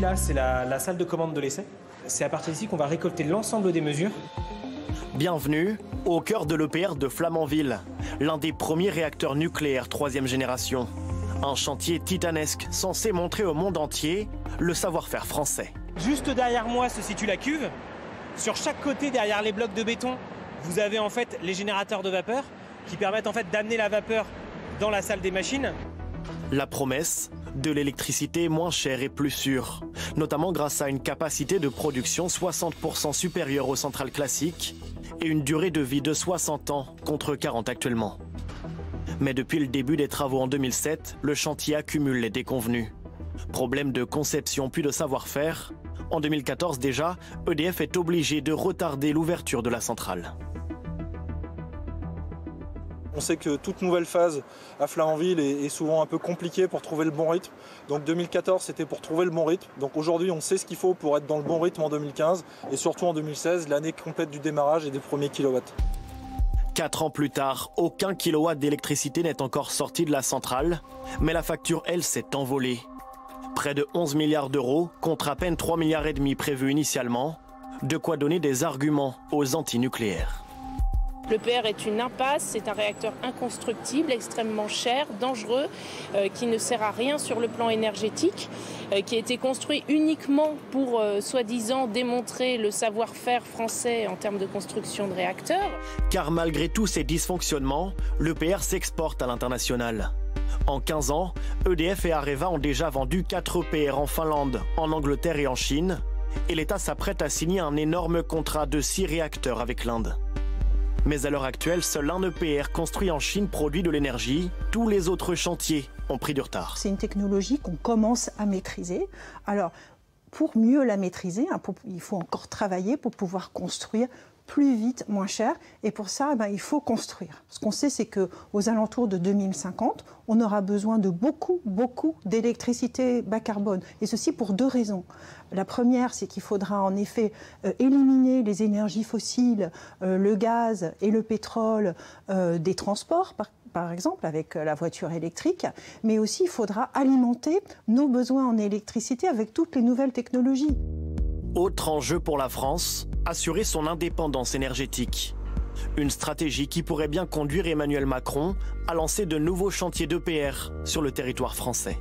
là, c'est la salle de commande de l'essai. C'est à partir d'ici qu'on va récolter l'ensemble des mesures. Bienvenue au cœur de l'EPR de Flamanville, l'un des premiers réacteurs nucléaires 3e génération. Un chantier titanesque censé montrer au monde entier le savoir-faire français. Juste derrière moi se situe la cuve. Sur chaque côté, derrière les blocs de béton, vous avez en fait les générateurs de vapeur qui permettent en fait d'amener la vapeur dans la salle des machines. La promesse de l'électricité moins chère et plus sûre, notamment grâce à une capacité de production 60% supérieure aux centrales classiques et une durée de vie de 60 ans contre 40 actuellement. Mais depuis le début des travaux en 2007, le chantier accumule les déconvenus. Problème de conception puis de savoir-faire. En 2014 déjà, EDF est obligé de retarder l'ouverture de la centrale. On sait que toute nouvelle phase à Flamanville est souvent un peu compliquée pour trouver le bon rythme. Donc 2014, c'était pour trouver le bon rythme. Donc aujourd'hui, on sait ce qu'il faut pour être dans le bon rythme en 2015 et surtout en 2016, l'année complète du démarrage et des premiers kilowatts. 4 ans plus tard, aucun kilowatt d'électricité n'est encore sorti de la centrale, mais la facture, elle, s'est envolée. Près de 11 milliards d'euros contre à peine 3,5 milliards prévus initialement, de quoi donner des arguments aux antinucléaires. L'EPR est une impasse, c'est un réacteur inconstructible, extrêmement cher, dangereux, qui ne sert à rien sur le plan énergétique, qui a été construit uniquement pour, soi-disant, démontrer le savoir-faire français en termes de construction de réacteurs. Car malgré tous ces dysfonctionnements, l'EPR s'exporte à l'international. En 15 ans, EDF et Areva ont déjà vendu 4 EPR en Finlande, en Angleterre et en Chine. Et l'État s'apprête à signer un énorme contrat de 6 réacteurs avec l'Inde. Mais à l'heure actuelle, seul un EPR construit en Chine produit de l'énergie. Tous les autres chantiers ont pris du retard. C'est une technologie qu'on commence à maîtriser. Alors, pour mieux la maîtriser, il faut encore travailler pour pouvoir construire plus vite, moins cher. Et pour ça, il faut construire. Ce qu'on sait, c'est qu'aux alentours de 2050, on aura besoin de beaucoup d'électricité bas carbone. Et ceci pour 2 raisons. La première, c'est qu'il faudra en effet éliminer les énergies fossiles, le gaz et le pétrole des transports, par exemple, avec la voiture électrique. Mais aussi, il faudra alimenter nos besoins en électricité avec toutes les nouvelles technologies. Autre enjeu pour la France, assurer son indépendance énergétique. Une stratégie qui pourrait bien conduire Emmanuel Macron à lancer de nouveaux chantiers d'EPR sur le territoire français.